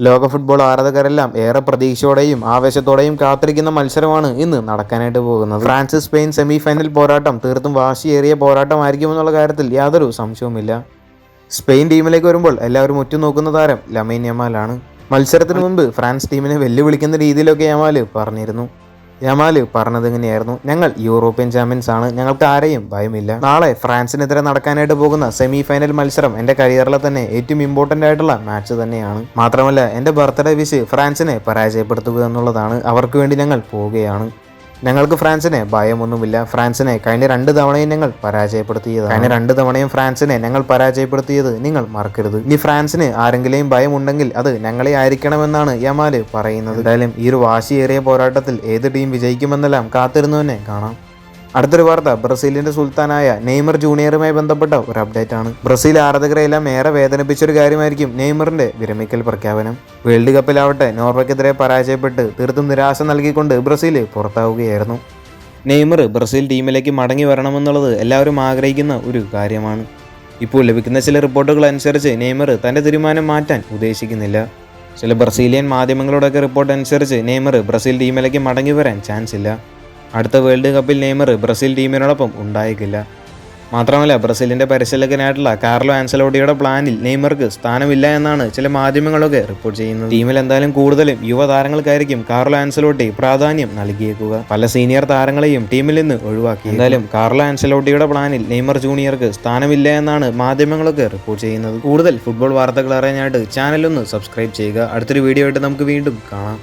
ലോക ഫുട്ബോൾ ആരാധകരെല്ലാം ഏറെ പ്രതീക്ഷയോടെയും ആവേശത്തോടെയും കാത്തിരിക്കുന്ന മത്സരമാണ് ഇന്ന് നടക്കാനായിട്ട് പോകുന്നത്. ഫ്രാൻസ് സ്പെയിൻ സെമി ഫൈനൽ പോരാട്ടം തീർത്തും വാശിയേറിയ പോരാട്ടമായിരിക്കുമെന്നുള്ള കാര്യത്തിൽ യാതൊരു സംശയവുമില്ല. സ്പെയിൻ ടീമിലേക്ക് വരുമ്പോൾ എല്ലാവരും ഉറ്റുനോക്കുന്ന താരം ലമീൻ യമാലാണ്. മത്സരത്തിന് മുൻപ് ഫ്രാൻസ് ടീമിനെ വെല്ലുവിളിക്കുന്ന രീതിയിലൊക്കെ യമാൽ പറഞ്ഞിരുന്നു. യമാൽ പറഞ്ഞത് എങ്ങനെയായിരുന്നു: ഞങ്ങൾ യൂറോപ്യൻ ചാമ്പ്യൻസ് ആണ്, ഞങ്ങൾക്ക് ആരെയും ഭയമില്ല. നാളെ ഫ്രാൻസിനെതിരെ നടക്കാനായിട്ട് പോകുന്ന സെമി ഫൈനൽ മത്സരം എൻ്റെ കരിയറിലെ തന്നെ ഏറ്റവും ഇമ്പോർട്ടൻ്റ് ആയിട്ടുള്ള മാച്ച് തന്നെയാണ്. മാത്രമല്ല എൻ്റെ ബർത്ത്ഡേ വിഷ് ഫ്രാൻസിനെ പരാജയപ്പെടുത്തുക എന്നുള്ളതാണ്. അവർക്ക് വേണ്ടി ഞങ്ങൾ പോവുകയാണ്. ഞങ്ങൾക്ക് ഫ്രാൻസിനെ ഭയമൊന്നുമില്ല. ഫ്രാൻസിനെ കഴിഞ്ഞ 2 തവണയും ഞങ്ങൾ പരാജയപ്പെടുത്തിയത്. കഴിഞ്ഞ 2 തവണയും ഫ്രാൻസിനെ ഞങ്ങൾ പരാജയപ്പെടുത്തിയത് നിങ്ങൾ മറക്കരുത്. ഇനി ഫ്രാൻസിന് ആരെങ്കിലും ഭയമുണ്ടെങ്കിൽ അത് ഞങ്ങളെ ആയിരിക്കണമെന്നാണ് യമാൽ പറയുന്നത്. എന്തായാലും ഈ ഒരു വാശിയേറിയ പോരാട്ടത്തിൽ ഏത് ടീം വിജയിക്കുമെന്നെല്ലാം കാത്തിരുന്നു തന്നെ കാണാം. അടുത്തൊരു വാർത്ത ബ്രസീലിന്റെ സുൽത്താനായ നെയ്മർ ജൂനിയറുമായി ബന്ധപ്പെട്ട ഒരു അപ്ഡേറ്റ് ആണ്. ബ്രസീൽ ആരാധകരെല്ലാം ഏറെ വേദനിപ്പിച്ചൊരു കാര്യമായിരിക്കും നെയ്മറിന്റെ വിരമിക്കൽ പ്രഖ്യാപനം. വേൾഡ് കപ്പിലാവട്ടെ നോർവേക്കെതിരെ പരാജയപ്പെട്ട് തീർത്തും നിരാശ നൽകിക്കൊണ്ട് ബ്രസീൽ പുറത്താവുകയായിരുന്നു. നെയ്മർ ബ്രസീൽ ടീമിലേക്ക് മടങ്ങി വരണമെന്നുള്ളത് എല്ലാവരും ആഗ്രഹിക്കുന്ന ഒരു കാര്യമാണ്. ഇപ്പോൾ ലഭിക്കുന്ന ചില റിപ്പോർട്ടുകൾ അനുസരിച്ച് നെയ്മർ തന്റെ തീരുമാനം മാറ്റാൻ ഉദ്ദേശിക്കുന്നില്ല. ചില ബ്രസീലിയൻ മാധ്യമങ്ങളുടെയൊക്കെ റിപ്പോർട്ട് അനുസരിച്ച് നെയ്മർ ബ്രസീൽ ടീമിലേക്ക് മടങ്ങി വരാൻ ചാൻസ് ഇല്ല. അടുത്ത വേൾഡ് കപ്പിൽ നെയ്മർ ബ്രസീൽ ടീമിനോടൊപ്പം ഉണ്ടായേക്കില്ല. മാത്രമല്ല ബ്രസീലിൻ്റെ പരിശീലകനായിട്ടുള്ള കാർലോ ആൻസലോട്ടിയുടെ പ്ലാനിൽ നെയ്മർക്ക് സ്ഥാനമില്ല എന്നാണ് ചില മാധ്യമങ്ങളൊക്കെ റിപ്പോർട്ട് ചെയ്യുന്നത്. ടീമിൽ എന്തായാലും കൂടുതലും യുവതാരങ്ങൾക്കായിരിക്കും കാർലോ ആൻസലോട്ടി പ്രാധാന്യം നൽകിയേക്കുക. പല സീനിയർ താരങ്ങളെയും ടീമിൽ നിന്ന് ഒഴിവാക്കി. എന്തായാലും കാർലോ ആൻസലോട്ടിയുടെ പ്ലാനിൽ നെയ്മർ ജൂനിയർക്ക് സ്ഥാനമില്ല എന്നാണ് മാധ്യമങ്ങളൊക്കെ റിപ്പോർട്ട് ചെയ്യുന്നത്. കൂടുതൽ ഫുട്ബോൾ വാർത്തകൾ അറിയാനായിട്ട് ചാനലൊന്ന് സബ്സ്ക്രൈബ് ചെയ്യുക. അടുത്തൊരു വീഡിയോ ആയിട്ട് നമുക്ക് വീണ്ടും കാണാം.